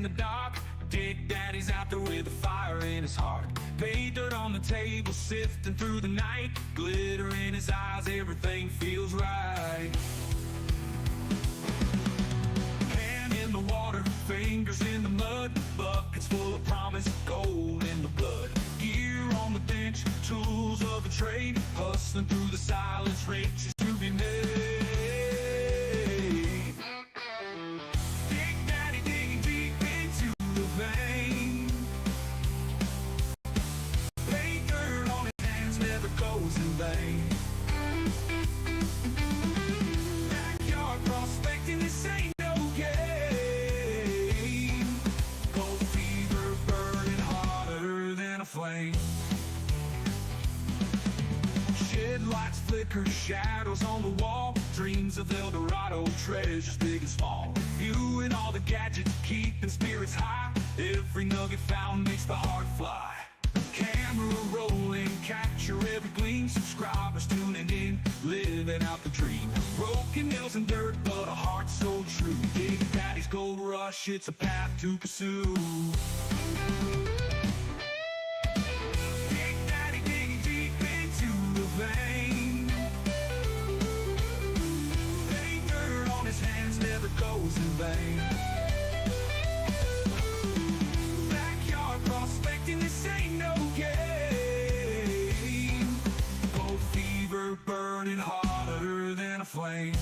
in the dark. Dig Daddy's out there with a fire in his heart. Pay dirt on the table, sifting through the night. Glitter in his eyes, everything feels right. Hand in the water, fingers in the mud. Buckets full of promise, gold in the blood. Gear on the bench, tools of the trade. Hustling through the silence, riches to be made. Big Daddy digging deep into the vein. Paint dirt on his hands never goes in vain. Backyard prospecting, this ain't no game. Gold fever burning hotter than a flame. Shed lights flicker, shadows on the wall. Dreams of El Dorado, treasures big and small. Viewing all the gadgets, keeping spirits high. Every nugget found makes the heart fly. Camera rolling, capture every gleam. Subscribers tuning in, living out the dream. Broken nails and dirt, but a heart so true. Big Daddy's gold rush, it's a path to pursue. Big Daddy digging deep into the vein. Paint dirt on his hands never goes in vain. Backyard prospecting, this ain't no game. Gold fever burning hotter than a flame.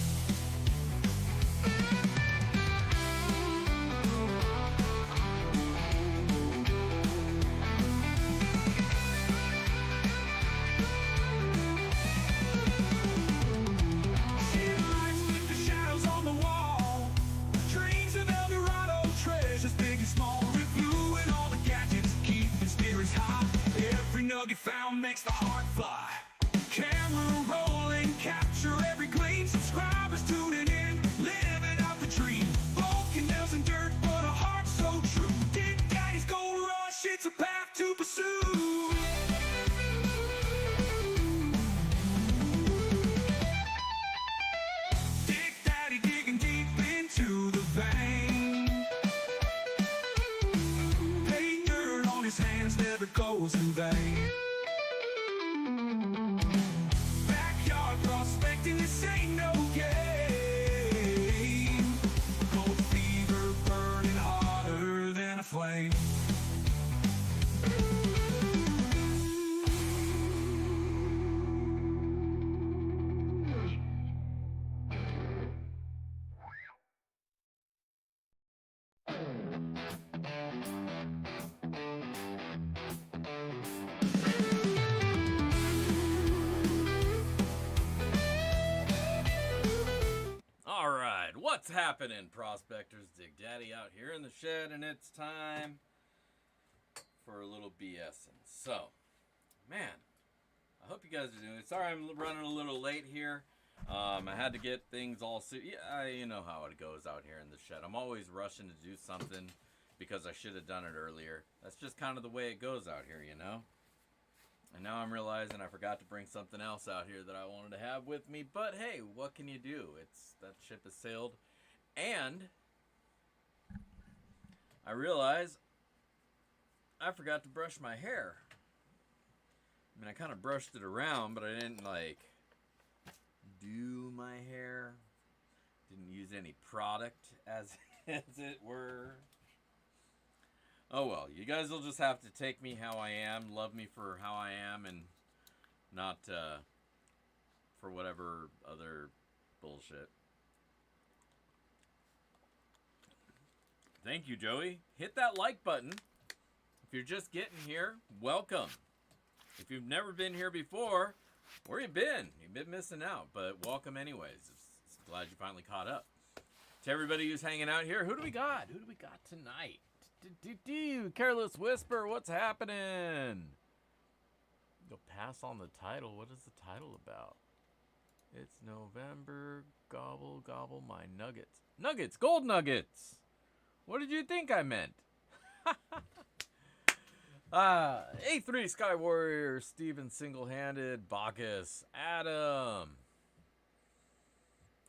Nugget found makes the heart fly. Camera rolling, capture every gleam. Subscribers tuning in, living out the dream. Broken nails and dirt, but a heart so true. Big Daddy's gold rush, it's a path to pursue. Big Daddy digging deep into the vein. Paint dirt on his hands never goes in vain. Backyard prospecting, this ain't no game. Gold fever burning hotter than a flame. What's happening, prospectors? Dig Daddy out here in the shed, and it's time for a little BSing. So, man, I hope you guys are doing it. Sorry I'm running a little late here. I had to get things all you know how it goes out here in the shed. I'm always rushing to do something because I should have done it earlier. That's just kind of the way it goes out here, you know? And now I'm realizing I forgot to bring something else out here that I wanted to have with me. But hey, what can you do? That ship has sailed. And I realize I forgot to brush my hair. I mean, I kind of brushed it around, but I didn't do my hair. Didn't use any product as it were. Oh well, you guys will just have to take me how I am, love me for how I am, and not for whatever other bullshit. Thank you, Joey. Hit that like button. If you're just getting here, welcome. If you've never been here before, where you been? You've been missing out, but welcome anyways. Glad you finally caught up. To everybody who's hanging out here, who do we got? Who do we got tonight? Careless Whisper, what's happening? Go pass on the title. What is the title about? It's November. Gobble, gobble my nuggets. Nuggets, gold nuggets. What did you think I meant? A3 Sky Warrior, Steven Single-Handed, Bacchus, Adam.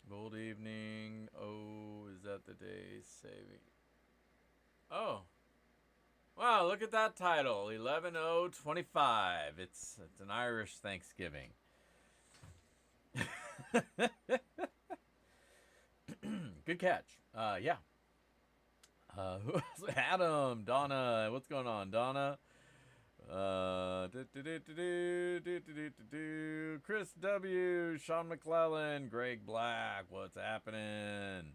Gold evening. Oh, is that the day saving? Oh. Wow, look at that title. 11/0/25. It's an Irish Thanksgiving. Good catch. Yeah. Who else? Adam, Donna. What's going on, Donna? Chris W, Sean McClellan, Greg Black. What's happening?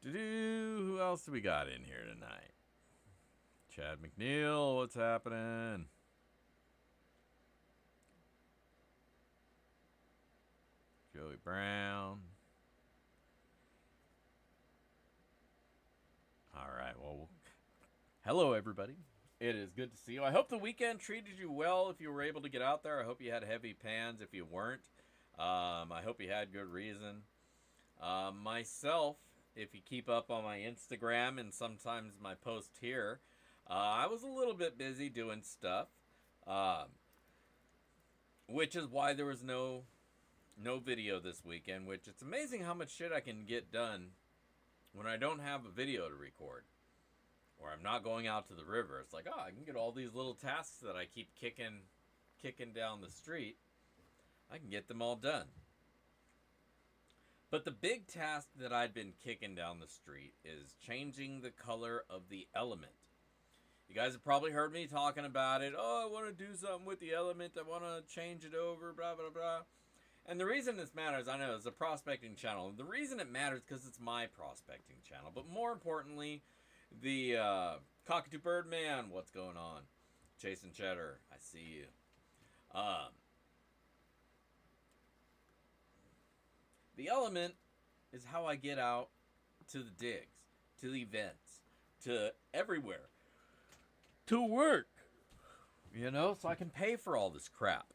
Who else do we got in here tonight? Chad McNeil. What's happening? Joey Brown. All right. Well, hello, everybody. It is good to see you. I hope the weekend treated you well if you were able to get out there. I hope you had heavy pans if you weren't. I hope you had good reason. Myself, if you keep up on my Instagram and sometimes my post here, I was a little bit busy doing stuff, which is why there was no video this weekend, which it's amazing how much shit I can get done when I don't have a video to record. Or I'm not going out to the river. It's like, oh, I can get all these little tasks that I keep kicking down the street. I can get them all done. But the big task that I'd been kicking down the street is changing the color of the element. You guys have probably heard me talking about it. Oh, I want to do something with the element. I want to change it over, blah, blah, blah. And the reason this matters, I know, it's a prospecting channel. The reason it matters is because it's my prospecting channel. But more importantly, the Cockatoo Birdman, what's going on? Jason Cheddar, I see you. The element is how I get out to the digs, to the events, to everywhere, to work, you know, so I can pay for all this crap.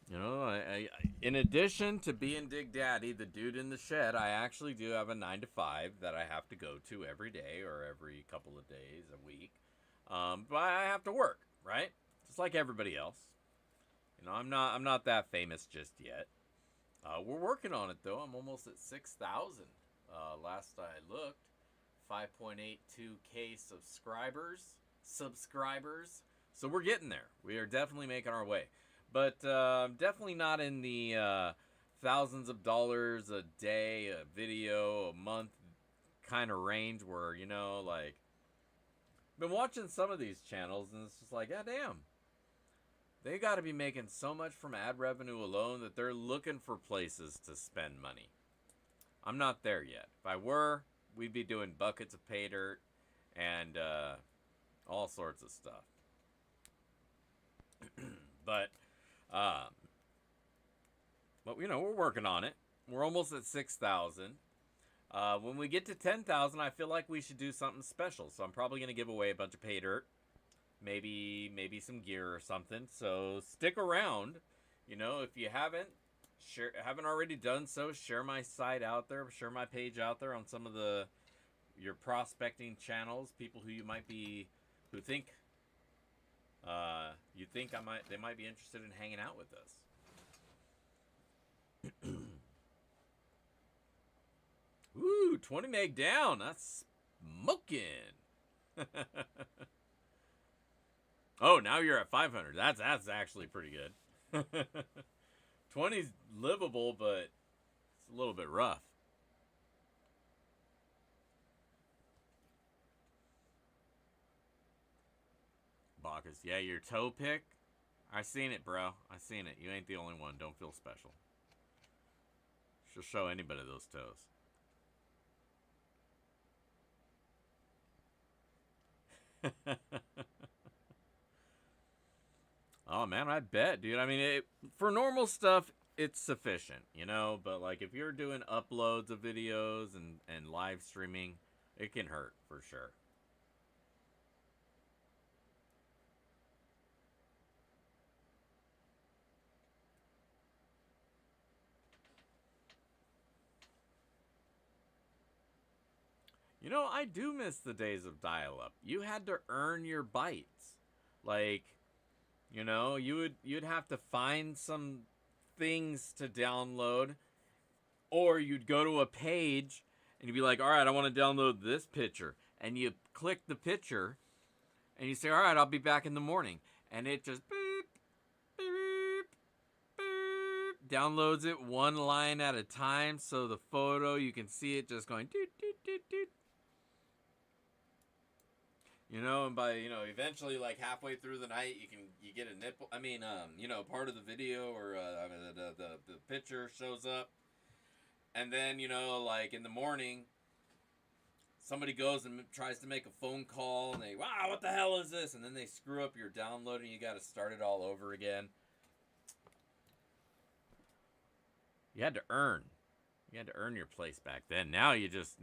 You know, I in addition to being Dig Daddy, the dude in the shed, I actually do have a 9 to 5 that I have to go to every day or every couple of days a week. But I have to work, right? Just like everybody else. You know, I'm not that famous just yet. We're working on it though. I'm almost at 6,000. Last I looked, 5.82K subscribers. So we're getting there. We are definitely making our way. But definitely not in the thousands of dollars a day, a video, a month kind of range where, you know, like, been watching some of these channels and it's just like, yeah, damn. They got to be making so much from ad revenue alone that they're looking for places to spend money. I'm not there yet. If I were, we'd be doing buckets of pay dirt and all sorts of stuff. But you know, we're working on it. We're almost at 6,000. When we get to 10,000, I feel like we should do something special. So I'm probably going to give away a bunch of pay dirt, maybe some gear or something. So stick around. You know, if you haven't already done so, share my site out there, share my page out there on some of your prospecting channels. People who who think. You think they might be interested in hanging out with us. Ooh, 20 meg down. That's smoking. Oh, now you're at 500. That's actually pretty good. 20's livable, but it's a little bit rough. Bacchus, yeah, your toe pick. I seen it, bro. I seen it. You ain't the only one. Don't feel special. She'll show anybody those toes. Oh man, I bet, dude. I mean, for normal stuff, it's sufficient, you know. But like, if you're doing uploads of videos and live streaming, it can hurt for sure. You know, I do miss the days of dial-up. You had to earn your bytes. Like, you know, you'd have to find some things to download, or you'd go to a page and you'd be like, all right, I want to download this picture. and you click the picture, and you say, all right, I'll be back in the morning. And it just beep, beep, beep, downloads it one line at a time. So the photo, you can see it just going doot, doot, doot, doot. You know, and by, eventually, like halfway through the night, you get a nipple. I mean, part of the video or the picture shows up. And then, like in the morning, somebody goes and tries to make a phone call, and they, wow, what the hell is this? And then they screw up your download, and you got to start it all over again. You had to earn. You had to earn your place back then. Now it's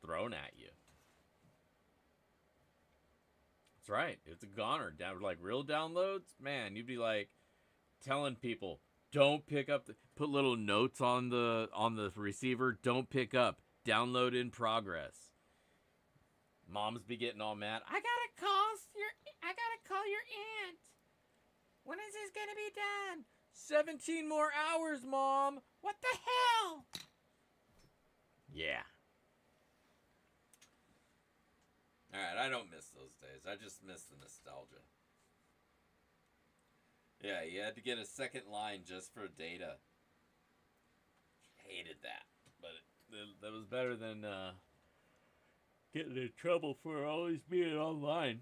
thrown at you. That's right. It's a goner. Down like real downloads, man. You'd be like telling people, don't pick up. Put little notes on the receiver. Don't pick up. Download in progress. Moms be getting all mad. I gotta call your aunt. When is this gonna be done? 17 more hours, Mom. What the hell? Yeah. Alright, I don't miss those days. I just miss the nostalgia. Yeah, you had to get a second line just for data. Hated that. But that was better than getting in trouble for always being online.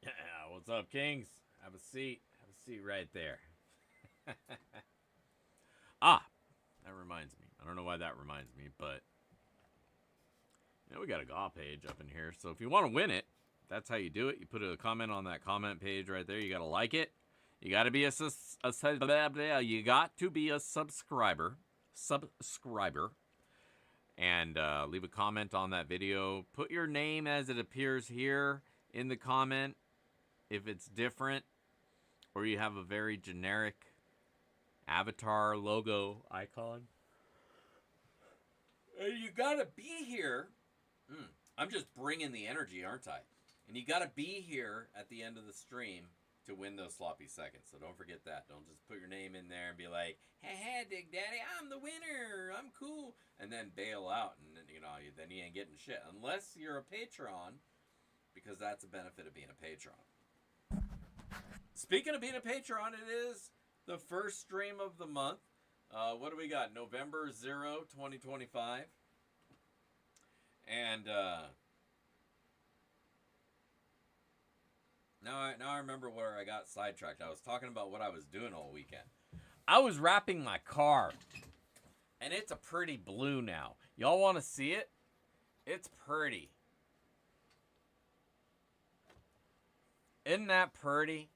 Yeah, what's up, Kings? Have a seat. Have a seat right there. That reminds me. I don't know why that reminds me, but we got a GAW page up in here. So if you want to win it, that's how you do it. You put a comment on that comment page right there. You got to like it. You got to be you got to be a subscriber, and leave a comment on that video. Put your name as it appears here in the comment. If it's different, or you have a very generic avatar logo icon, you gotta be here. I'm just bringing the energy, aren't I? And you gotta be here at the end of the stream to win those sloppy seconds. So don't forget that. Don't just put your name in there and be like, hey, Dig Daddy, I'm the winner. I'm cool. And then bail out, and then you ain't getting shit. Unless you're a Patreon, because that's a benefit of being a Patreon. Speaking of being a Patreon, it is the first stream of the month. What do we got? November 0, 2025. And now I remember where I got sidetracked. I was talking about what I was doing all weekend. I was wrapping my car. And it's a pretty blue now. Y'all want to see it? It's pretty. Isn't that pretty?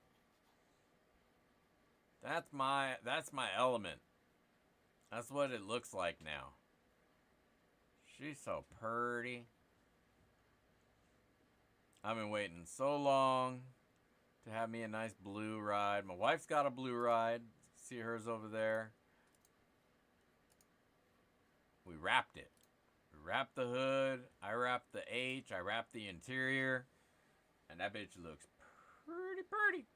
That's my element. That's what it looks like now. She's so pretty. I've been waiting so long to have me a nice blue ride. My wife's got a blue ride. See hers over there. We wrapped it. We wrapped the hood. I wrapped the H. I wrapped the interior. And that bitch looks pretty.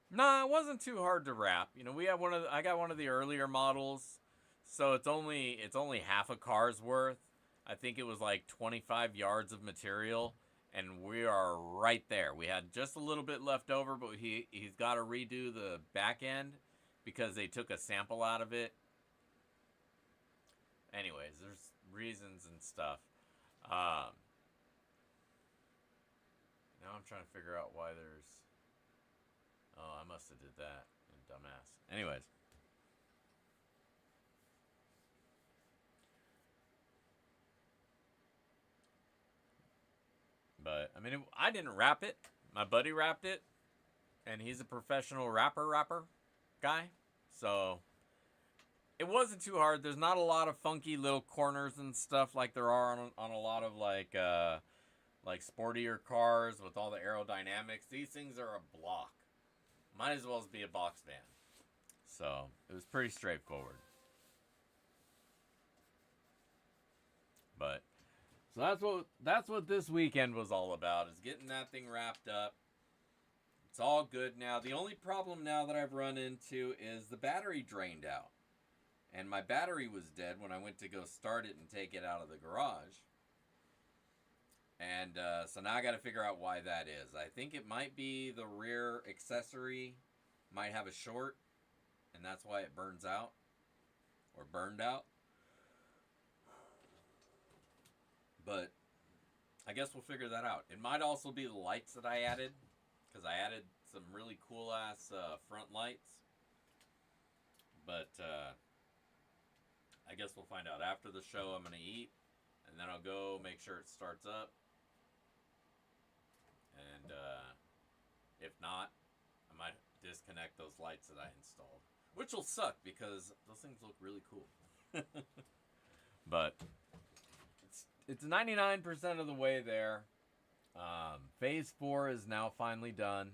Nah, it wasn't too hard to wrap. We have I got one of the earlier models, so it's only half a car's worth. I think it was like 25 yards of material, and we are right there. We had just a little bit left over, but he's got to redo the back end because they took a sample out of it. Anyways, there's reasons and stuff. Now I'm trying to figure out why there's... Oh, I must have did that. Dumbass. Anyways. But, I didn't wrap it. My buddy wrapped it. And he's a professional rapper guy. So, it wasn't too hard. There's not a lot of funky little corners and stuff like there are on a lot of, like sportier cars with all the aerodynamics. These things are a block. Might as well be a box van. So, it was pretty straightforward. But, So that's what this weekend was all about, is getting that thing wrapped up. It's all good now. The only problem now that I've run into is the battery drained out. And my battery was dead when I went to go start it and take it out of the garage. And so now I got to figure out why that is. I think it might be the rear accessory might have a short, and that's why it burns out or burned out. But I guess we'll figure that out. It might also be the lights that I added, because I added some really cool ass front lights. But I guess we'll find out after the show. I'm going to eat, and then I'll go make sure it starts up. And if not, I might disconnect those lights that I installed, which will suck because those things look really cool. But it's 99% of the way there. Phase 4 is now finally done.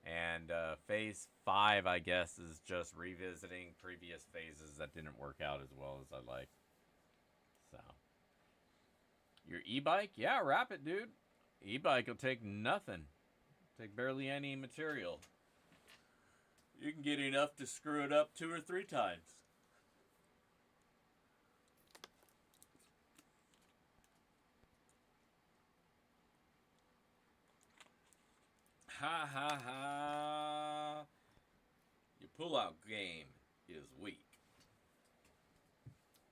And phase 5, I guess, is just revisiting previous phases that didn't work out as well as I like. So, your e-bike? Yeah, wrap it, dude. E-bike will take nothing. Take barely any material. You can get enough to screw it up 2 or 3 times. Ha ha ha. Your pull-out game is weak.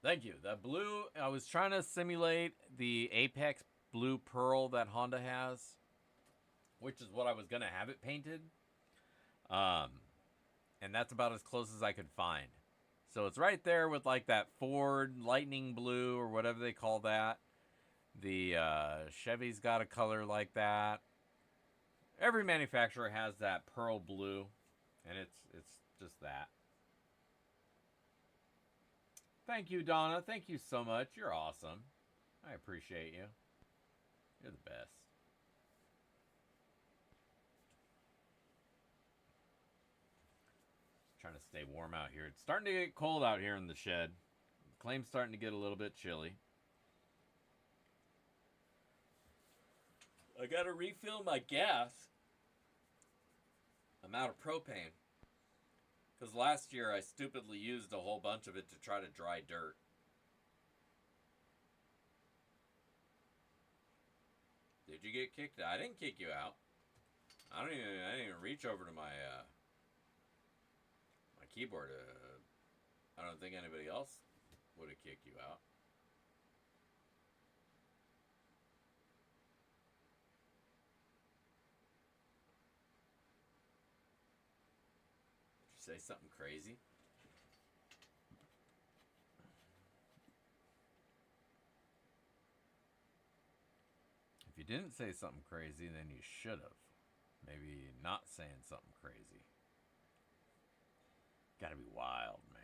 Thank you. That blue, I was trying to simulate the Apex Blue Pearl that Honda has, which is what I was going to have it painted. And that's about as close as I could find. So it's right there with like that Ford Lightning Blue or whatever they call that. The Chevy's got a color like that. Every manufacturer has that pearl blue, and it's just that. Thank you, Donna. Thank you so much. You're awesome. I appreciate you. You're the best. Trying to stay warm out here. It's starting to get cold out here in the shed. The claim's starting to get a little bit chilly. I gotta refill my gas. I'm out of propane. Because last year I stupidly used a whole bunch of it to try to dry dirt. Did you get kicked out? I didn't kick you out. I didn't even reach over to my my keyboard. I don't think anybody else would have kicked you out. Say something crazy? If you didn't say something crazy, then you should have. Maybe not saying something crazy. Gotta be wild, man.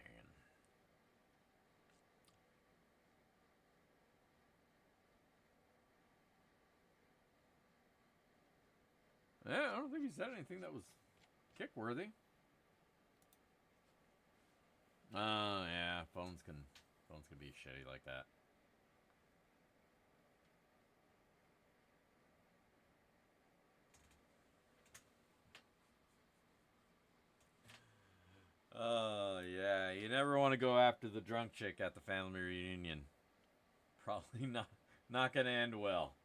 Yeah, I don't think he said anything that was kick-worthy. Oh, yeah, phones can be shitty like that. Oh, yeah, you never want to go after the drunk chick at the family reunion. Probably not going to end well.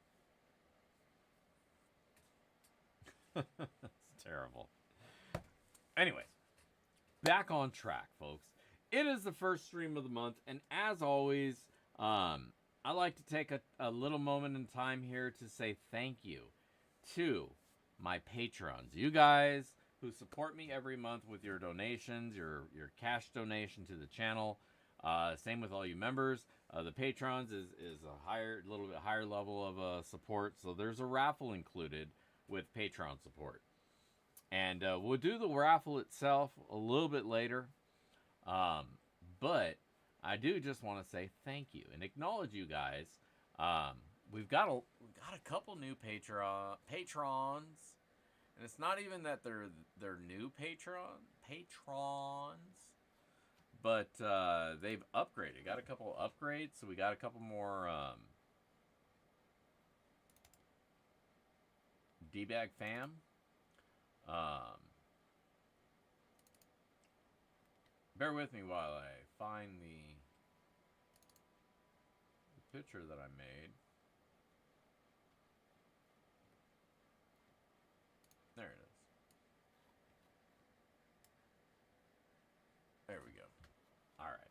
It's terrible. Anyways, back on track, folks. It is the first stream of the month, and as always, I like to take a little moment in time here to say thank you to my patrons. You guys who support me every month with your donations, your cash donation to the channel. Same with all you members. The patrons is a little bit higher level of support, so there's a raffle included with Patreon support. And we'll do the raffle itself a little bit later. But I do just want to say thank you and acknowledge you guys. We've got a couple new patrons, and it's not even that they're new patrons, but they've upgraded. Got a couple of upgrades, so we got a couple more D-Bag fam. Bear with me while I find the picture that I made. There it is. There we go. All right.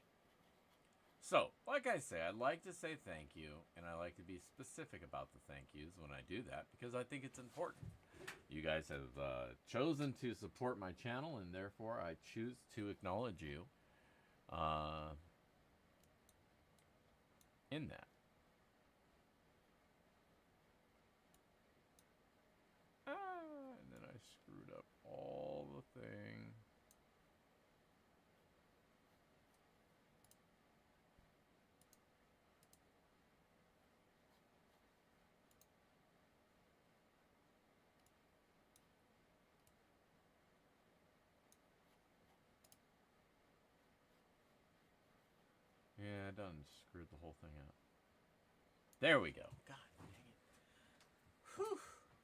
So, like I say, I'd like to say thank you, and I like to be specific about the thank yous when I do that because I think it's important. You guys have chosen to support my channel, and therefore I choose to acknowledge you in that. And then I screwed up all the thing. Yeah, I done screwed the whole thing up. There we go. God dang it. Whew.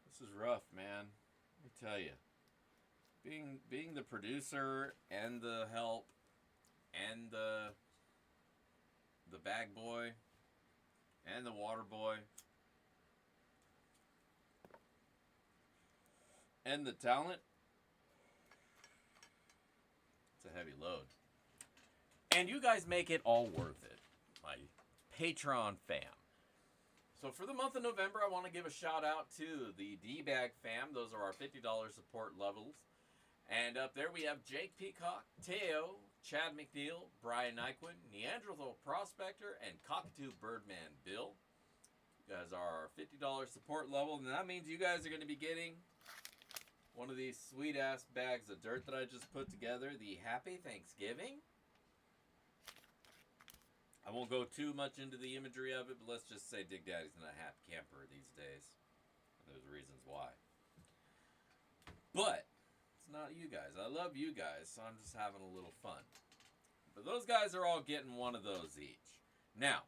This is rough, man. Let me tell you. Being the producer and the help and the bag boy and the water boy and the talent, it's a heavy load. And you guys make it all worth it, my Patreon fam. So for the month of November, I want to give a shout out to the D-Bag fam. Those are our $50 support levels. And up there we have Jake Peacock, Teo, Chad McNeil, Brian Nyquin, Neanderthal Prospector, and Cockatoo Birdman Bill. You guys are our $50 support level, and that means you guys are going to be getting one of these sweet-ass bags of dirt that I just put together, the Happy Thanksgiving. I won't go too much into the imagery of it, but let's just say Dig Daddy's not a happy camper these days. There's reasons why. But it's not you guys. I love you guys, so I'm just having a little fun. But those guys are all getting one of those each. Now,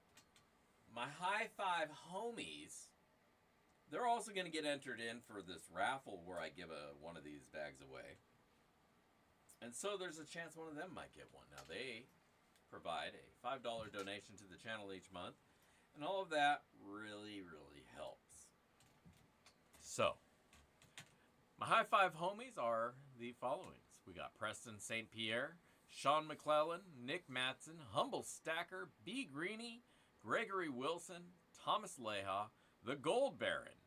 my high five homies, they're also going to get entered in for this raffle where I give one of these bags away. And so there's a chance one of them might get one. Now, they provide a $5 donation to the channel each month, and all of that really, really helps. So, my high five homies are the followings. We got Preston St. Pierre, Sean McClellan, Nick Matson, Humble Stacker, B. Greeny, Gregory Wilson, Thomas Leha, The Gold Baron,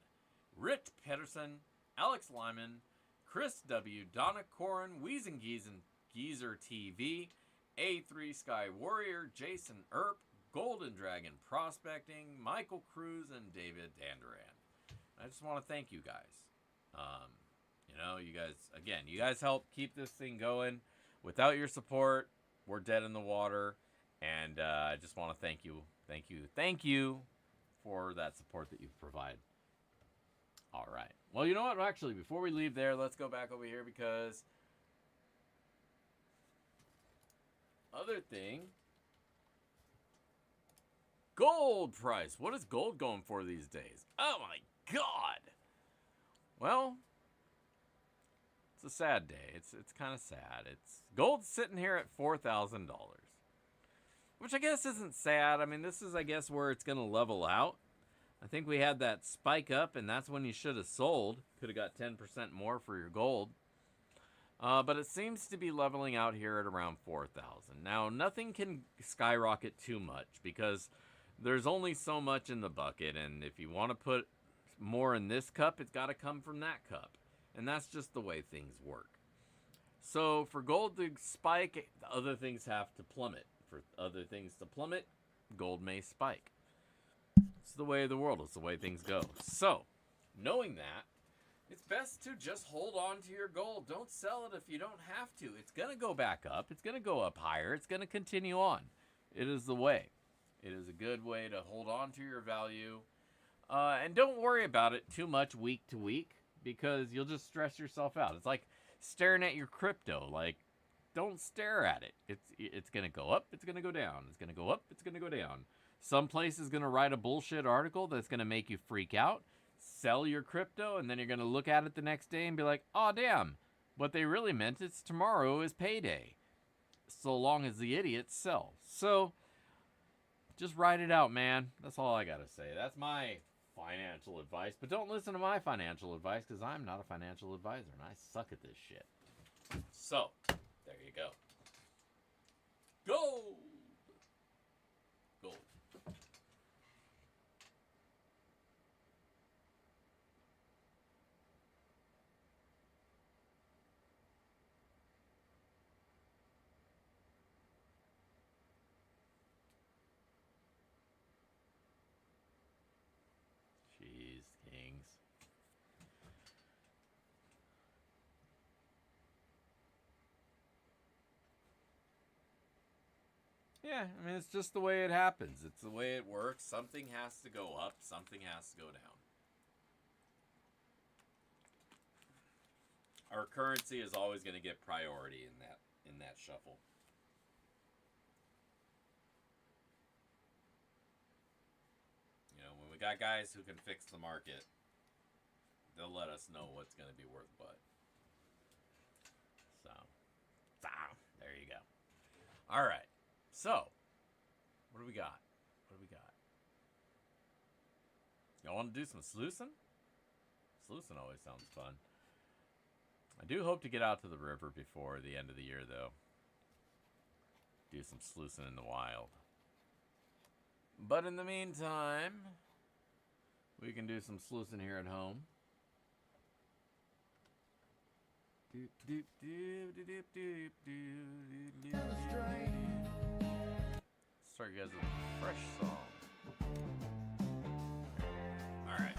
Rich Pedersen, Alex Lyman, Chris W., Donna Corin, Weezin' Geezer TV, A3 Sky Warrior, Jason Earp, Golden Dragon Prospecting, Michael Cruz, and David Danduran. I just want to thank you guys. You guys help keep this thing going. Without your support, we're dead in the water. And I just want to thank you for that support that you've provided. All right. Well, you know what? Actually, before we leave there, let's go back over here because other thing, gold price. What is gold going for these days? Oh my God. Well, it's a sad day. It's kind of sad. Gold's sitting here at $4,000, which I guess isn't sad. I mean, this is, I guess, where it's going to level out. I think we had that spike up, and that's when you should have sold. Could have got 10% more for your gold. But it seems to be leveling out here at around 4,000. Now, nothing can skyrocket too much because there's only so much in the bucket, and if you want to put more in this cup, it's got to come from that cup. And that's just the way things work. So for gold to spike, other things have to plummet. For other things to plummet, gold may spike. It's the way of the world. It's the way things go. So, knowing that, it's best to just hold on to your gold. Don't sell it if you don't have to. It's going to go back up. It's going to go up higher. It's going to continue on. It is the way. It is a good way to hold on to your value. And don't worry about it too much week to week because you'll just stress yourself out. It's like staring at your crypto. Like, don't stare at it. It's going to go up. It's going to go down. It's going to go up. It's going to go down. Some place is going to write a bullshit article that's going to make you freak out. sell your crypto, and then you're going to look at it the next day and be like, oh, damn. What they really meant is tomorrow is payday. So long as the idiots sell. So just write it out, man. That's all I got to say. That's my financial advice. But don't listen to my financial advice, because I'm not a financial advisor, and I suck at this shit. So, there you go. Gold! Gold. Jeez, kings. Yeah, I mean, it's just the way it happens. It's the way it works. Something has to go up, something has to go down. Our currency is always going to get priority in that shuffle. You know, when we got guys who can fix the market, they'll let us know what's going to be worth what. So, there you go. All right. So, what do we got? What do we got? Y'all want to do some sluicing? Sluicing always sounds fun. I do hope to get out to the river before the end of the year, though. Do some sluicing in the wild. But in the meantime, we can do some sluicing here at home. Start you guys with a fresh song. Alright.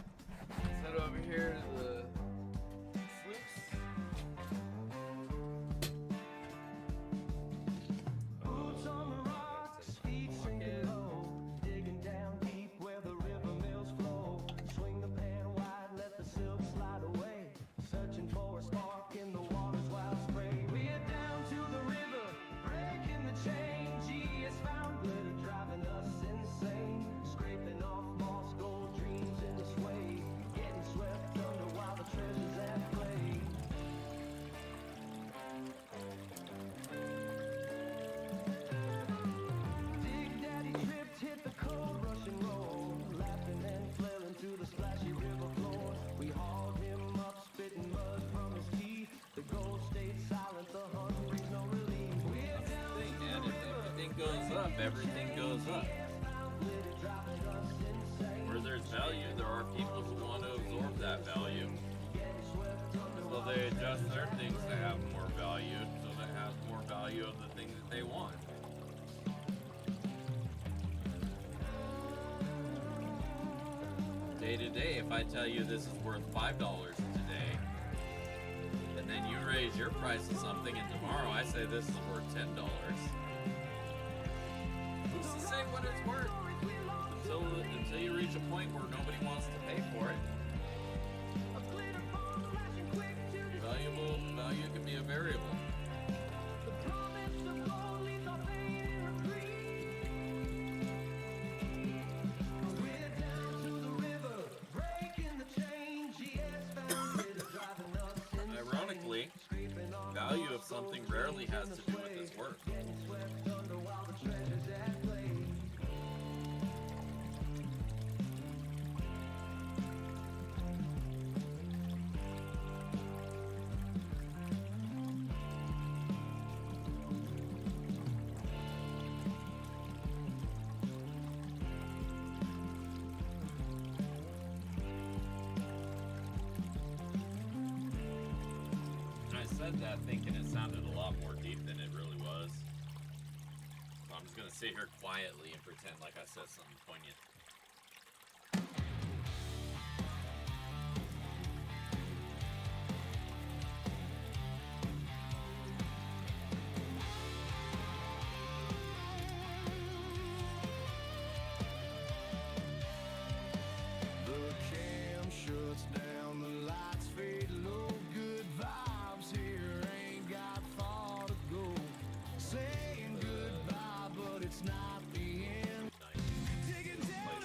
Let's head over here to the sloops. Boots on the rocks, feet sinking low, digging down deep where the river mills flow. Swing the pan wide, let the silk slide away, searching for a spark in the water's wild spray. We're down to the river, breaking the chain. GS found glitter, driving us insane. Scraping off moss, gold dreams in the sway, getting swept under while the treasure's at play. Dig Daddy tripped, hit the cold rushing road, laughing and flailing to the splashy river floor. We hauled him up, spitting mud from his teeth. The gold stayed silent, the hungry's no relief. We're down Thing, man, if everything goes up, everything goes up. glitter, driving us insane. Where there's value, there are people who want to absorb that value. So they adjust their things to have more value, so they have more value of the thing that they want. Day to day, if I tell you this is worth $5 today, and then you raise your price of something, and tomorrow I say this is worth $10, who's to say what it's worth? Until you reach a point where nobody wants to pay for it. Value can be a variable. Ironically, value of something rarely has to do with its worth. I said that thinking it sounded a lot more deep than it really was. So I'm just gonna sit here quietly and pretend like I said something poignant. The cam shuts down, the lights fade low. Good vibes here, ain't got far to go. Saying goodbye, but it's not the end. Digging down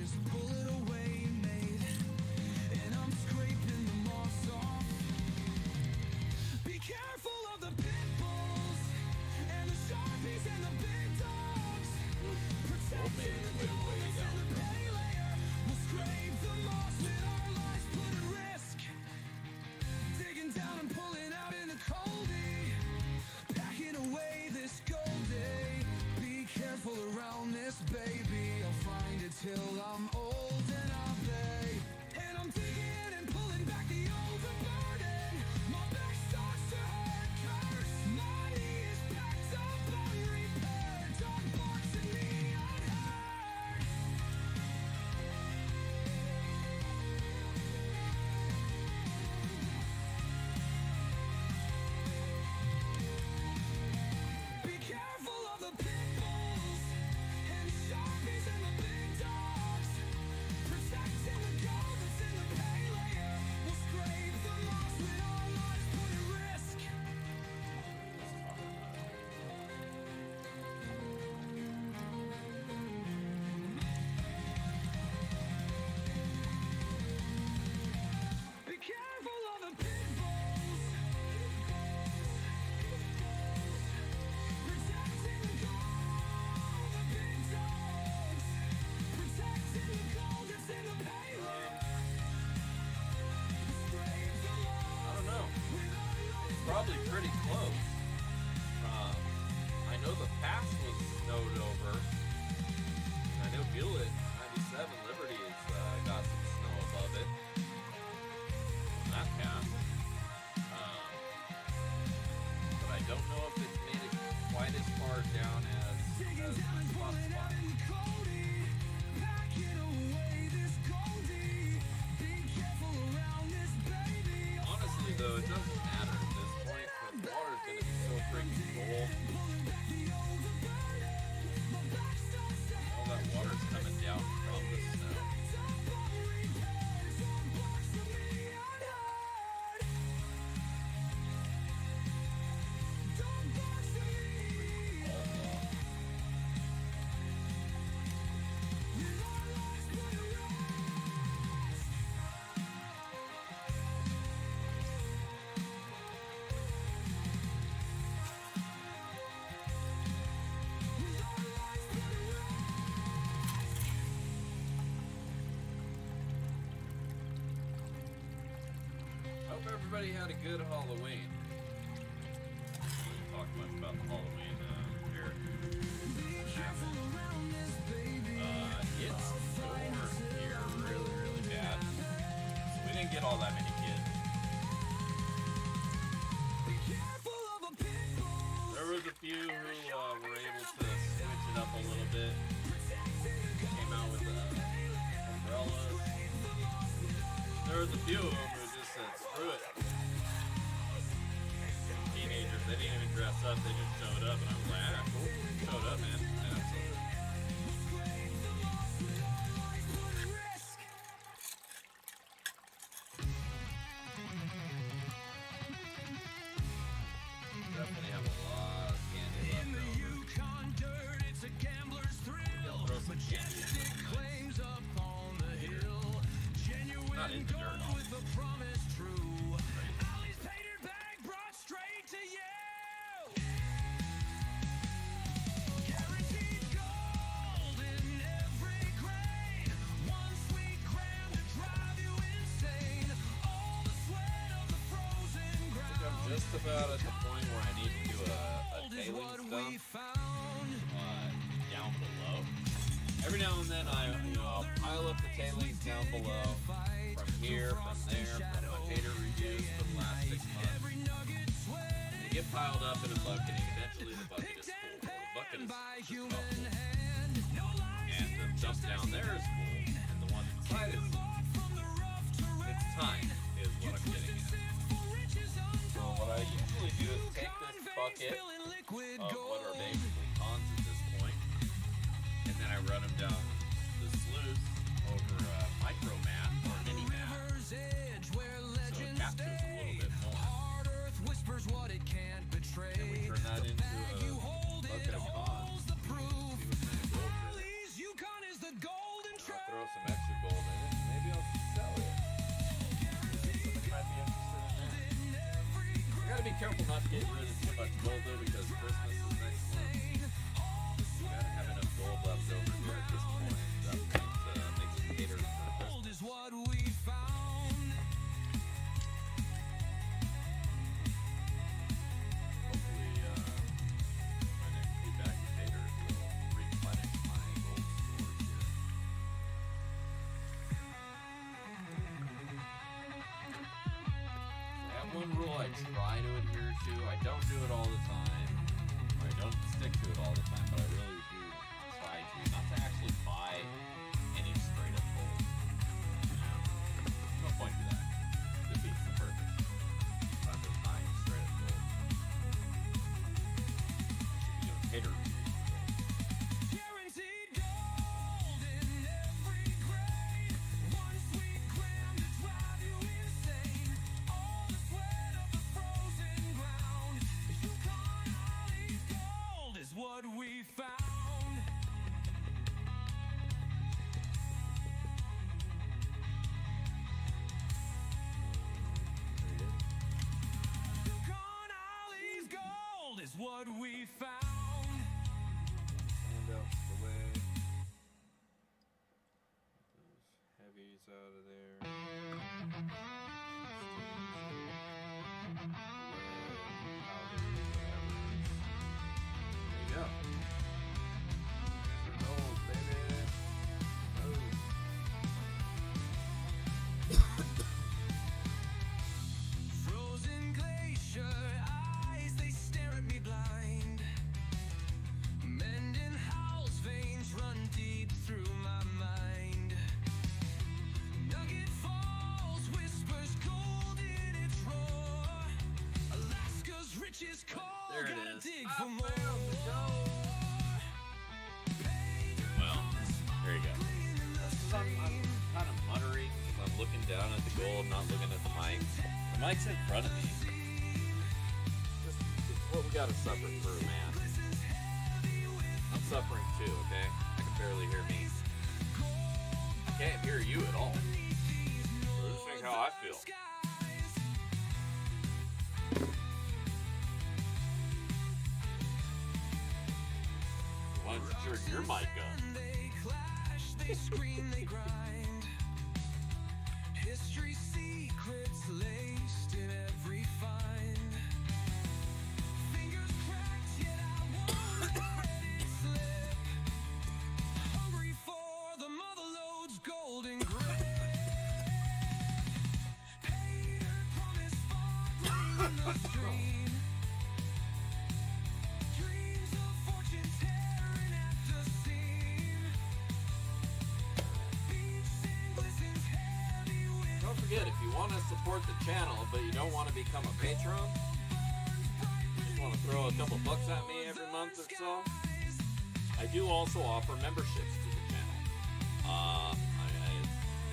just pull it away, mate. And I'm scraping the moss off. Be careful of the pit bulls and the sharpies and the big dogs. Protecting the goals and the pay layer. We'll scrape the moss with our lives put at risk. Digging down and pulling out in the coldie. Packing away this gold day. Be careful around this baby. I'll find it till I'm old and I'll pay. And I'm digging and pulling back the overburden. My back starts to hurt, curse. My knee is packed up unrepaired. Dog barks at me unheard. Be careful of the pit bulls and the sharpies and the big dogs. Protecting the gold that's in the pay layer. We'll scrape the moss with our lives put at risk. Be careful of the pit bulls. Protecting the gold, the big dogs. Protecting the gold that's in the pay layer. Scrape the moss I don't know. with our lives It's probably pretty close. I know the pass was snowed over. I know Gillett 97 Liberty has got some snow above it. On that pass. But I don't know if it's made it quite as far down as digging down and spot pulling spot. out in the coldie. Packing away this goldie. Be careful around this baby. Honestly though, it doesn't matter at this point because the water's gonna be so freaking cold. Pulling back the overburden. My back starts to All that water's coming down from the snow. packed up unrepaired. Dog barks at me unheard. Dog barks at me. With our lives put at rest. With our lives put at rest. Hope everybody had a good Halloween. Didn't talk much about the Halloween here. Careful around this baby. It stormed here really, really bad. So we didn't get all that many kids. Be careful of a pit bull. There was a few who were able to switch it up a little bit. Came out with umbrellas. There was a few of them who just said, screw it. Teenagers, they didn't even dress up, they just showed up, and I was like, ah, cool. Showed up, man. Yeah, so definitely have a lot of candy In the left over. Yukon dirt, it's a gambler's thrill. Throw some candy in Majestic there. claims up on the hill. Not in Genuine the dirt, gold no. with a promise true. Ali's painted bag brought straight to you. Guaranteed gold in every grain. One sweet gram to drive you insane. All the sweat of the frozen ground. I'm just about at the point where I need to do a Gold is what tailings we dump found. down below. Every now and then I'll pile up the tailings down below. From here, from there, from my tater reviews for the last 6 months. They get piled up in a bucket and eventually the bucket is full. Well, the bucket is just about full. And the dump down there is full. And the one inside is full. It's time is what I'm getting at. So what I usually do is take this bucket of what are basically ponds at this point, and then I run them down the sluice over a micro mat or a mini mat, so it captures a little bit more. What it can't betray. And we turn that into a bucket of ponds. See what kind of gold there is. Yukon is the golden I'll throw careful not to get rid of too much gold though, because Christmas is next month. We gotta have enough gold left over here at this point. That makes it cater for Christmas. Gold is what we found. Hopefully, my next feedback to Taters will replenish my gold storage here. That one rule I try to adhere to. I don't do it all the time. Or I don't stick to it all the time, but I really do try to. Not to actually buy any straight up gold. No point to that. Defeats the purpose. I'm just buying straight up gold. Should be doing Tater. Guaranteed gold in every grade. One sweet gram to drive you insane. All the sweat of the frozen ground. Yukon Holly's gold is what we found. Yukon Holly's gold is what we found. Stand out the way. Those heavies out of there. There you go. Gold, baby. Frozen glacier eyes, they stare at me blind. Mending Howl's veins run deep through my mind. Nugget Falls whispers gold in its roar. Alaska's richest coal, There it gotta is. dig I for found more. the gold. Well, there you go. I'm kind of muttering because I'm looking down at the gold, not looking at the mic. The mic's in front of me. This is what we gotta suffer through, man. I'm suffering too, okay? I can barely hear me. I can't hear you at all. So just think how I feel. Why don't you turn your mic up? They clash, they scream, they grind. History's secrets laced in every find. Fingers cracked, yet I won't let it slip. Hungry for the mother lode's golden grip. Hater promise sparkling in the stream. Dreams of fortune tearing at the seam. Beach sand glistens heavy with Don't forget, if you want to support the channel, but you don't want to become a patron, you just want to throw a couple bucks at me every month or so, I do also offer memberships to the channel.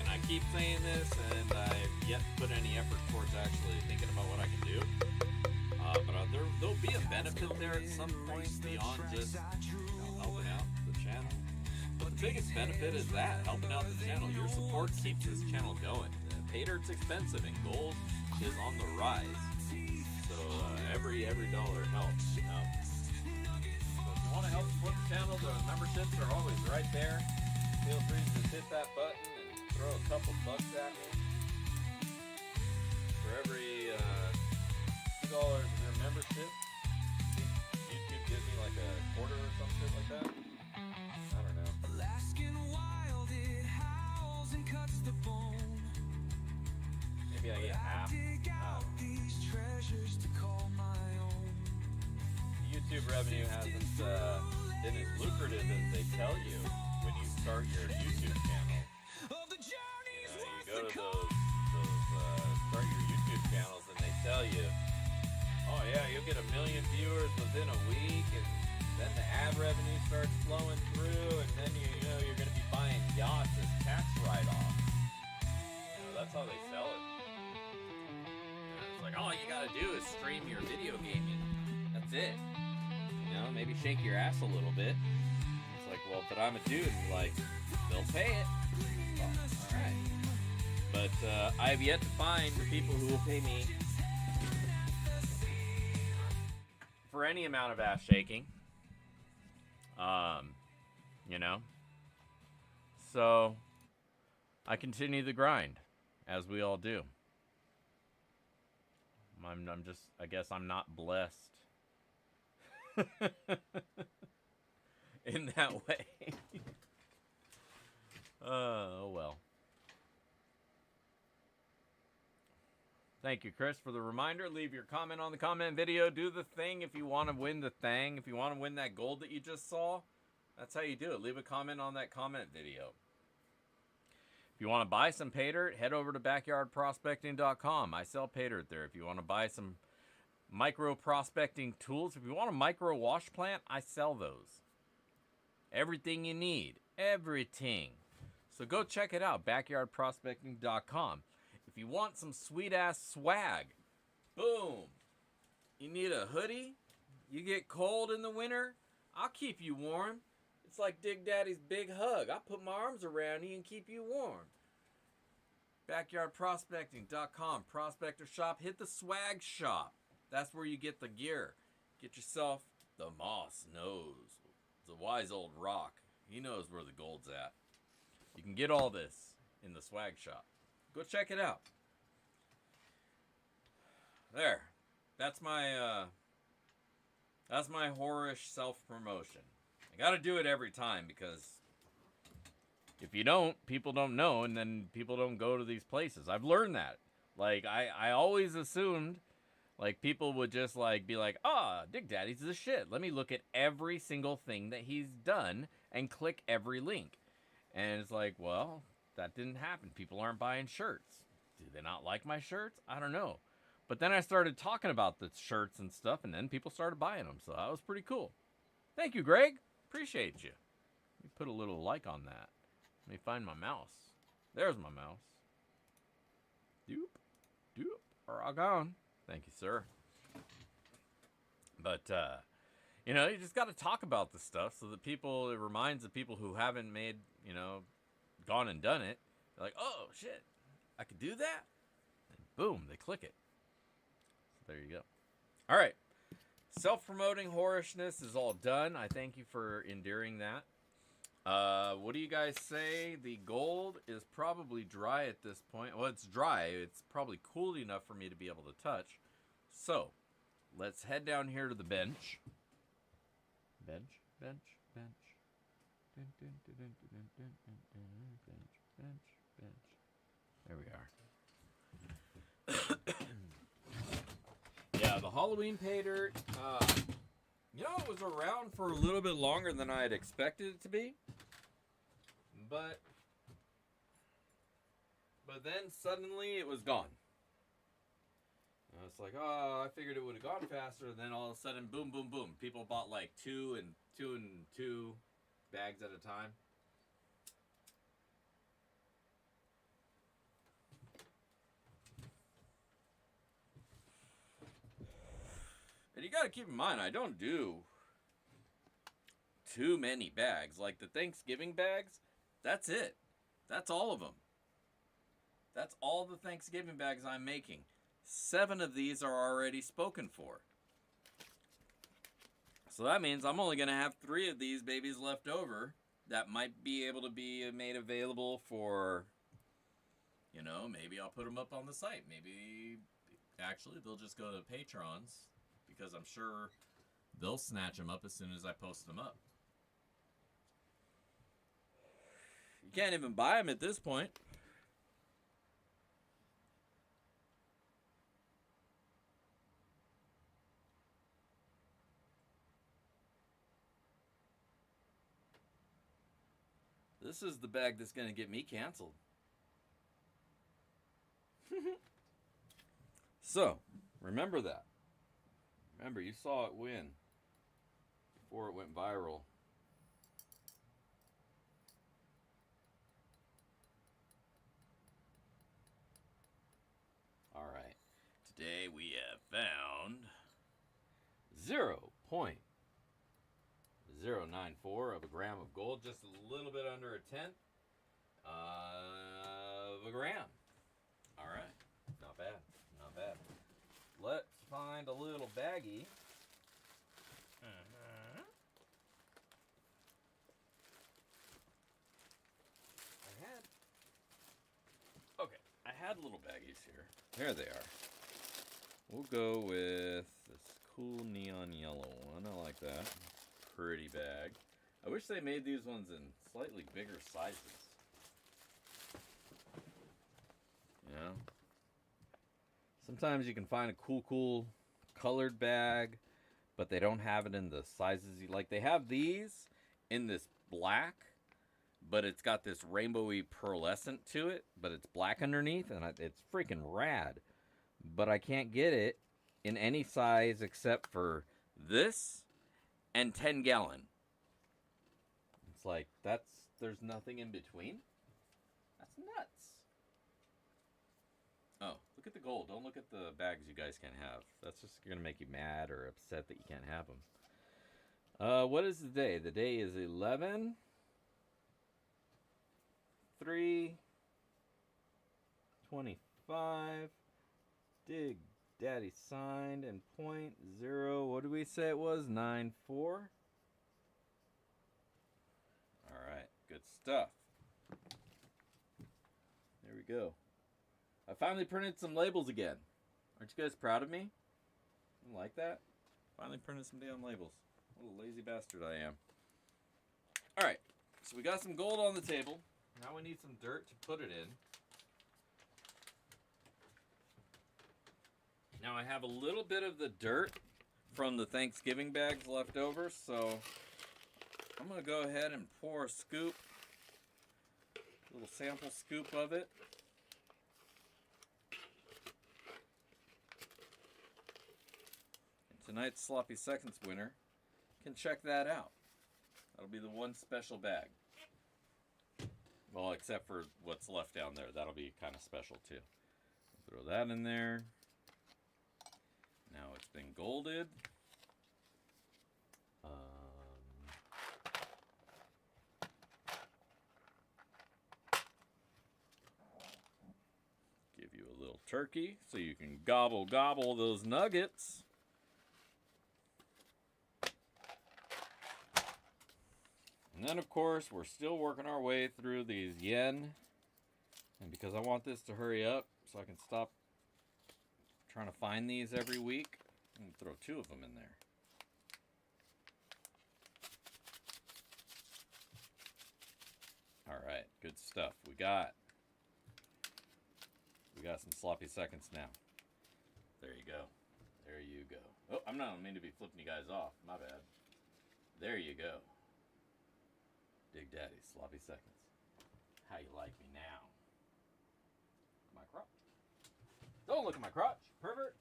And I keep saying this, and I've yet to put any effort towards actually thinking about what I can do. But there'll be a benefit there at some point beyond just helping out the channel. But the biggest benefit is that, helping out the channel. Your support keeps this channel going. Tater's expensive and gold is on the rise. So every dollar helps, you know. So if you want to help support the channel, the memberships are always right there. Feel free to just hit that button and throw a couple bucks at me. For every $2 of your membership, YouTube gives me like a quarter or some shit like that. I don't know. Alaskan wild, it howls and cuts the bone. Maybe I get half. Dig out these treasures to call my own. YouTube revenue hasn't been as lucrative as they tell you when you start your YouTube channel. Of the journeys You worth go the to those start your YouTube channels and they tell you, oh yeah, you'll get 1 million viewers within a week, and then the ad revenue starts flowing through, and then you know you're going to be buying yachts as tax write-off. That's how they sell it. It's like all you gotta do is stream your video gaming. That's it. You know, maybe shake your ass a little bit. It's like, well, but I'm a dude. Like, they'll pay it. Well, all right. But I have yet to find the people who will pay me for any amount of ass shaking. You know. So I continue the grind, as we all do. I'm just, I guess I'm not blessed in that way. Oh, well. Thank you, Chris, for the reminder. Leave your comment on the comment video. Do the thing if you want to win the thing. If you want to win that gold that you just saw, that's how you do it. Leave a comment on that comment video. If you want to buy some pay dirt, head over to backyardprospecting.com. I sell pay dirt there. If you want to buy some micro prospecting tools, if you want a micro wash plant, I sell those. Everything you need. Everything. So go check it out, backyardprospecting.com. If you want some sweet-ass swag, boom. You need a hoodie? You get cold in the winter? I'll keep you warm. It's like Dig Daddy's big hug. I'll put my arms around you and keep you warm. Backyardprospecting.com. Prospector shop. Hit the swag shop. That's where you get the gear. Get yourself the Moss knows. It's a wise old rock. He knows where the gold's at. You can get all this in the swag shop. Go check it out. There. That's my whorish self-promotion. I gotta do it every time because if you don't, people don't know, and then people don't go to these places. I've learned that. Like, I always assumed, like, people would just, like, be like, Dig Daddy's the shit. Let me look at every single thing that he's done and click every link. And it's like, well, that didn't happen. People aren't buying shirts. Do they not like my shirts? I don't know. But then I started talking about the shirts and stuff, and then people started buying them. So that was pretty cool. Thank you, Greg. Appreciate you. Let me put a little like on that. Let me find my mouse. There's my mouse. Doop. Doop. Rock on. Thank you, sir. But, you know, you just got to talk about the stuff so that people, it reminds the people who haven't made, you know, gone and done it. They're like, oh, shit, I could do that? And boom, they click it. So there you go. All right. Self-promoting whorishness is all done. I thank you for enduring that. What do you guys say? The gold is probably dry at this point. Well, it's dry. It's probably cool enough for me to be able to touch. So, let's head down here to the bench. Bench. There we are. Yeah, the Halloween pay dirt, you know, it was around for a little bit longer than I had expected it to be. But then suddenly it was gone. And I was like, oh, I figured it would have gone faster. And then all of a sudden, boom, boom, boom. People bought like two bags at a time. And you got to keep in mind, I don't do too many bags. Like the Thanksgiving bags, that's it. That's all of them. That's all the Thanksgiving bags I'm making. 7 of these are already spoken for. So that means I'm only going to have 3 of these babies left over that might be able to be made available for, you know, maybe I'll put them up on the site. Maybe, actually, they'll just go to Patrons because I'm sure they'll snatch them up as soon as I post them up. You can't even buy them at this point. This is the bag that's going to get me canceled. So, remember that. Remember, you saw it win before it went viral. All right. Today we have found 0.094 of a gram of gold, just a little bit under a tenth of a gram. All right. Not bad. Not bad. Let's find a little baggie baggies here. There they are. We'll go with this cool neon yellow one. I like that. Pretty bag. I wish they made these ones in slightly bigger sizes. You know? Sometimes you can find a cool colored bag, but they don't have it in the sizes you like. They have these in this black, but it's got this rainbowy pearlescent to it, but it's black underneath, and it's freaking rad. But I can't get it in any size except for this and 10-gallon. It's like, there's nothing in between? That's nuts. Oh, look at the gold. Don't look at the bags you guys can't have. That's just going to make you mad or upset that you can't have them. What is the day? The day is 11/3/25. Dig Daddy signed and .0. What did we say it was? 94. All right, good stuff. There we go. I finally printed some labels again. Aren't you guys proud of me? You like that? Finally printed some damn labels. What a lazy bastard I am. All right, so we got some gold on the table. Now we need some dirt to put it in. Now I have a little bit of the dirt from the Thanksgiving bags left over, so I'm going to go ahead and pour a scoop, a little sample scoop of it. And tonight's Sloppy Seconds winner can check that out. That'll be the one special bag. Well, except for what's left down there. That'll be kind of special too. Throw that in there. Now it's been golded. Give you a little turkey so you can gobble gobble those nuggets. And then, of course, we're still working our way through these yen. And because I want this to hurry up so I can stop trying to find these every week, I'm going to throw 2 of them in there. All right, good stuff. We got some sloppy seconds now. There you go. There you go. Oh, I'm not mean to be flipping you guys off. My bad. There you go. Dig Daddy, sloppy seconds. How you like me now? My crotch. Don't look at my crotch, pervert.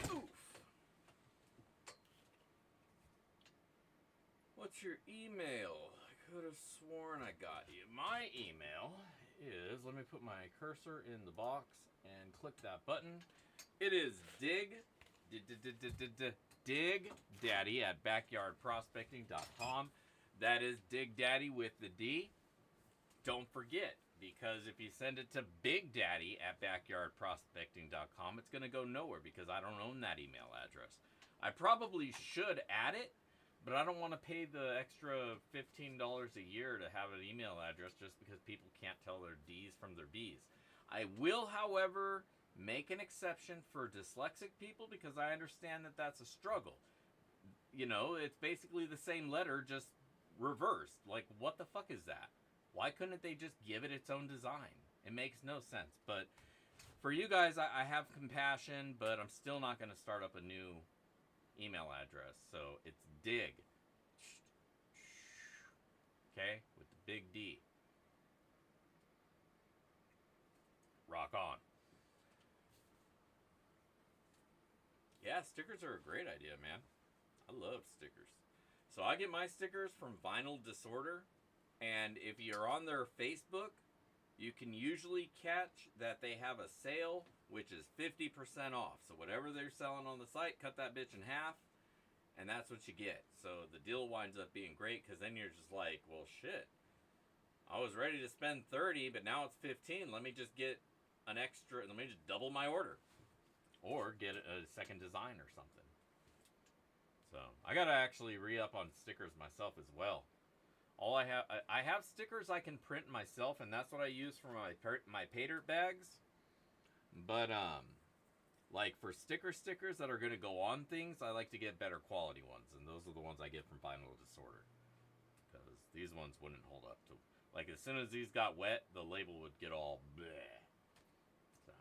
Oof. What's your email? I could have sworn I got you. My email is, let me put my cursor in the box and click that button. It is digdaddy at backyardprospecting.com. That is Dig Daddy with the D. Don't forget, because if you send it to Big Daddy at backyardprospecting.com, it's going to go nowhere because I don't own that email address. I probably should add it, but I don't want to pay the extra $15 a year to have an email address just because people can't tell their D's from their B's. I will, however, make an exception for dyslexic people because I understand that that's a struggle. You know, it's basically the same letter, just reversed. Like, what the fuck is that? Why couldn't they just give it its own design? It makes no sense. But for you guys, I have compassion, but I'm still not going to start up a new email address. So it's dig. Okay? With the big D. Rock on. Yeah, stickers are a great idea, man. I love stickers. So I get my stickers from Vinyl Disorder, and if you're on their Facebook, you can usually catch that they have a sale, which is 50% off. So whatever they're selling on the site, cut that bitch in half, and that's what you get. So the deal winds up being great, because then you're just like, well, shit. I was ready to spend 30, but now it's 15. Let me just get an extra, let me just double my order. Or get a second design or something. So, I gotta actually re-up on stickers myself as well. All I have stickers I can print myself, and that's what I use for my pay dirt bags. But like for stickers that are gonna go on things, I like to get better quality ones, and those are the ones I get from Final Disorder, because these ones wouldn't hold up to. Like as soon as these got wet, the label would get all bleh. So,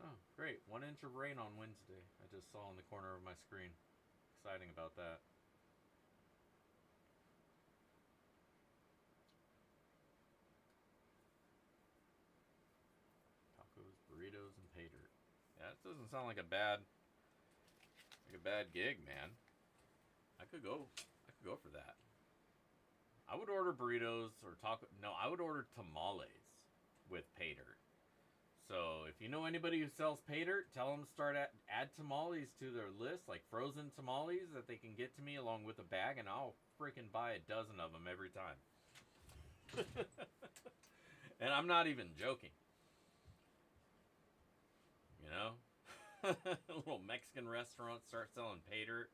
oh great, 1 inch of rain on Wednesday. I just saw in the corner of my screen. Exciting about that. Burritos and pay dirt. Yeah, that doesn't sound like a bad gig, man. I could go for that. I would order burritos or taco. No, I would order tamales with pay dirt. So if you know anybody who sells pay dirt, tell them to add tamales to their list, like frozen tamales that they can get to me along with a bag, and I'll freaking buy a dozen of them every time. And I'm not even joking. You know, a little Mexican restaurant start selling pay dirt.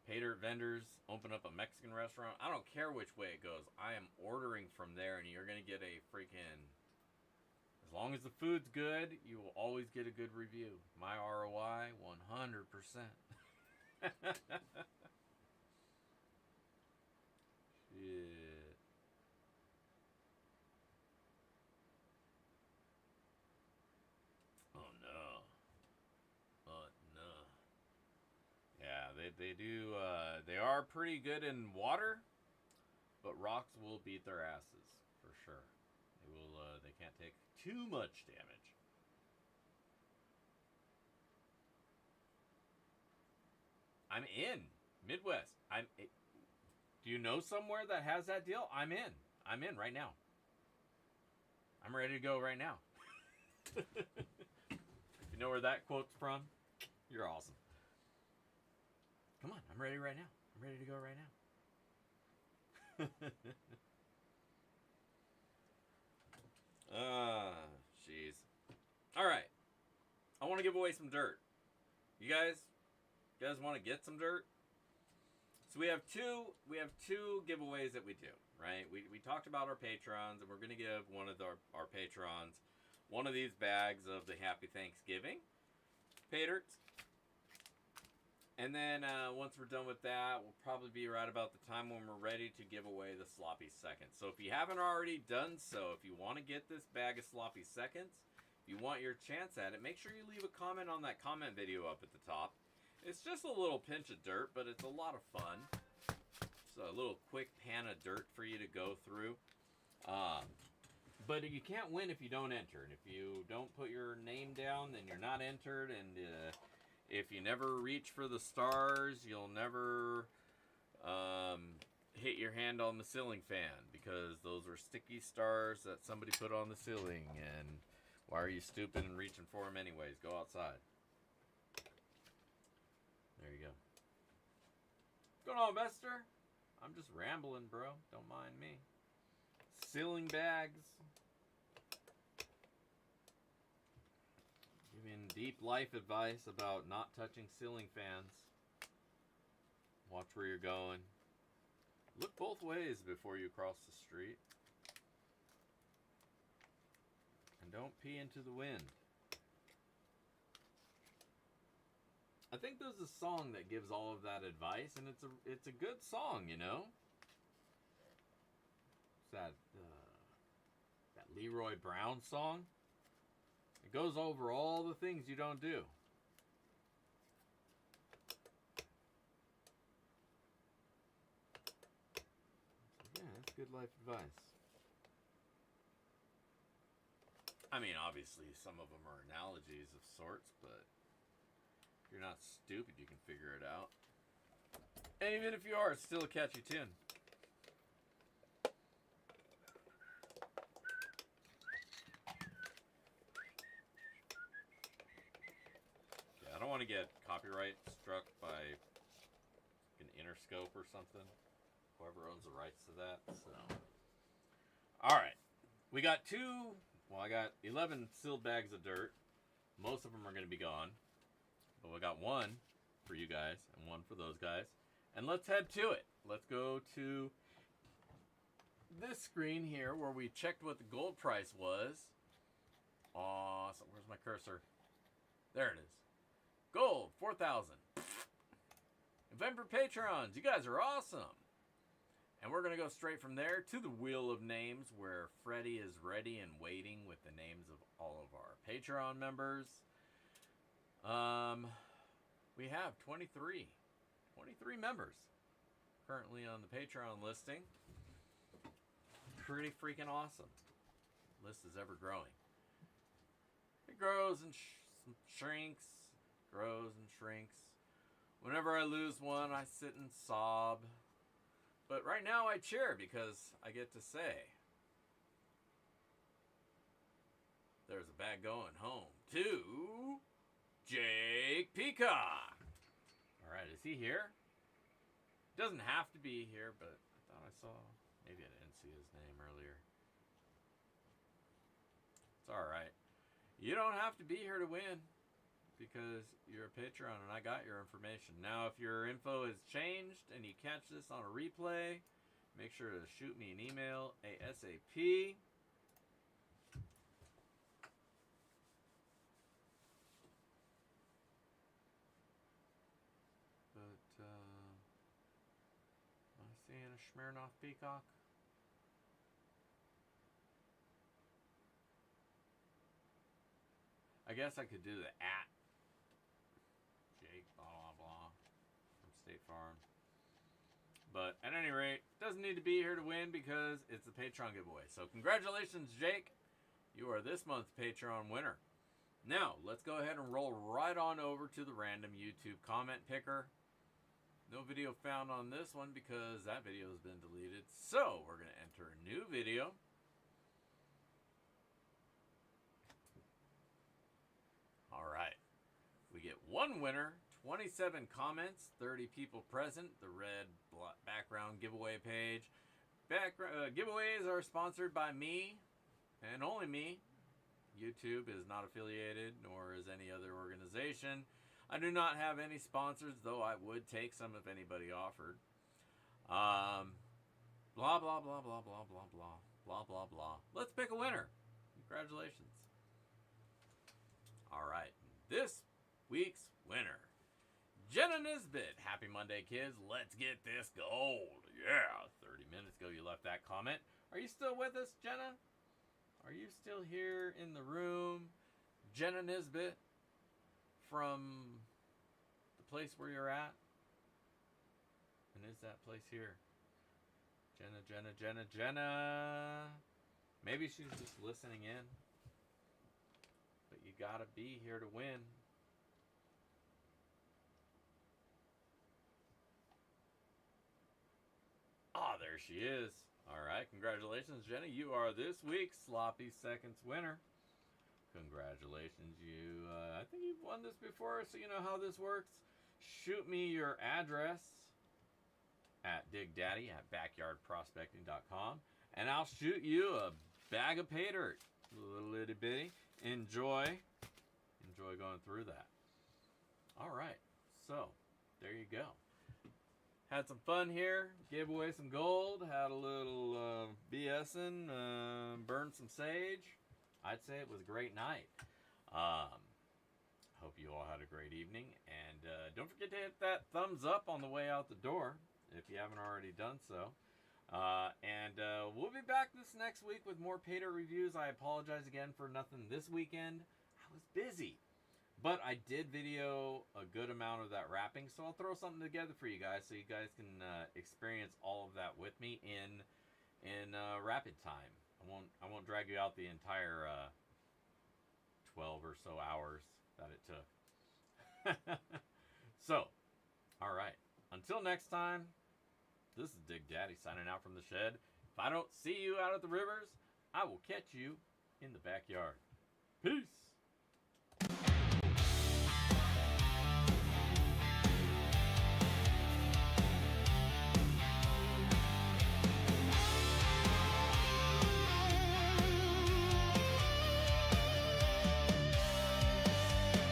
Pay dirt vendors open up a Mexican restaurant. I don't care which way it goes. I am ordering from there, and you're gonna get a freaking. As long as the food's good, you will always get a good review. My ROI, 100%. Shit. They do. They are pretty good in water, but rocks will beat their asses for sure. They will. They can't take too much damage. I'm in Midwest. Do you know somewhere that has that deal? I'm in. I'm in right now. I'm ready to go right now. You know where that quote's from? You're awesome. Come on, I'm ready right now. I'm ready to go right now. Jeez. All right. I want to give away some dirt. You guys want to get some dirt? So we have two giveaways that we do, right? We talked about our patrons, and we're going to give one of our patrons one of these bags of the Happy Thanksgiving pay dirt. And then once we're done with that, we'll probably be right about the time when we're ready to give away the Sloppy Seconds. So if you haven't already done so, if you want to get this bag of Sloppy Seconds, if you want your chance at it, make sure you leave a comment on that comment video up at the top. It's just a little pinch of dirt, but it's a lot of fun. So a little quick pan of dirt for you to go through. But you can't win if you don't enter. And if you don't put your name down, then you're not entered. And if you never reach for the stars, you'll never hit your hand on the ceiling fan, because those are sticky stars that somebody put on the ceiling. And why are you stupid and reaching for them anyways? Go outside. There you go. What's going on, Vester? I'm just rambling, bro. Don't mind me. Ceiling bags. Giving deep life advice about not touching ceiling fans. Watch where you're going. Look both ways before you cross the street. And don't pee into the wind. I think there's a song that gives all of that advice, and it's a good song, you know. It's that Leroy Brown song. It goes over all the things you don't do. Yeah, that's good life advice. I mean, obviously, some of them are analogies of sorts, but if you're not stupid, you can figure it out. And even if you are, it's still a catchy tune. Yeah, I don't want to get copyright struck by an Interscope or something. Whoever owns the rights to that. So, all right, we got I got 11 sealed bags of dirt. Most of them are going to be gone. But we got one for you guys and one for those guys. And let's head to it. let's go to this screen here where we checked what the gold price was. Awesome. Where's my cursor? There it is. Gold, 4,000. November Patrons, you guys are awesome. And we're going to go straight from there to the Wheel of Names, where Freddie is ready and waiting with the names of all of our Patreon members. We have 23 members currently on the Patreon listing. Pretty freaking awesome. List is ever growing. It grows and shrinks, grows and shrinks. Whenever I lose one, I sit and sob. But right now I cheer because I get to say, there's a bag going home to Jake Peacock. All right, is he here? Doesn't have to be here, but I thought I saw. Maybe I didn't see his name earlier. It's all right. You don't have to be here to win because you're a Patreon and I got your information. Now, if your info has changed and you catch this on a replay, make sure to shoot me an email ASAP. But, am I seeing a Smirnoff Peacock? I guess I could do the @ Jake blah blah blah from State Farm. But at any rate, doesn't need to be here to win because it's a Patreon giveaway. So congratulations, Jake. You are this month's Patreon winner. Now, let's go ahead and roll right on over to the random YouTube comment picker. No video found on this one because that video has been deleted. So we're going to enter a new video. All right. We get one winner, 27 comments, 30 people present, the red background giveaway page. Giveaways are sponsored by me and only me. YouTube is not affiliated, nor is any other organization. I do not have any sponsors, though I would take some if anybody offered. Blah, blah, blah, blah, blah, blah, blah, blah, blah, blah. Let's pick a winner. Congratulations. All right. This week's winner, Jenna Nisbet. Happy Monday, kids. Let's get this gold. Yeah, 30 minutes ago you left that comment. Are you still with us, Jenna? Are you still here in the room? Jenna Nisbet from the place where you're at? And is that place here? Jenna. Maybe she's just listening in. But you gotta be here to win. Ah, there she is. All right, congratulations, Jenny. You are this week's Sloppy Seconds winner. Congratulations, you. I think you've won this before, so you know how this works. Shoot me your address at digdaddy@backyardprospecting.com, and I'll shoot you a bag of pay dirt. Little itty bitty. Enjoy going through that. All right, so there you go. Had some fun here, gave away some gold, had a little BSing, burned some sage. I'd say it was a great night. Hope you all had a great evening, and don't forget to hit that thumbs up on the way out the door if you haven't already done so. And we'll be back this next week with more pay dirt reviews. I apologize again for nothing this weekend. I was busy. But I did video a good amount of that wrapping, so I'll throw something together for you guys so you guys can experience all of that with me in rapid time. I won't drag you out the entire 12 or so hours that it took. So, all right. Until next time, this is Dig Daddy signing out from the shed. If I don't see you out at the rivers, I will catch you in the backyard. Peace.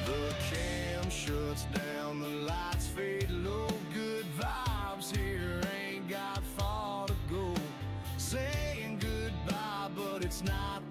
The cam shuts down, the lights fade low, good vibes here ain't it's not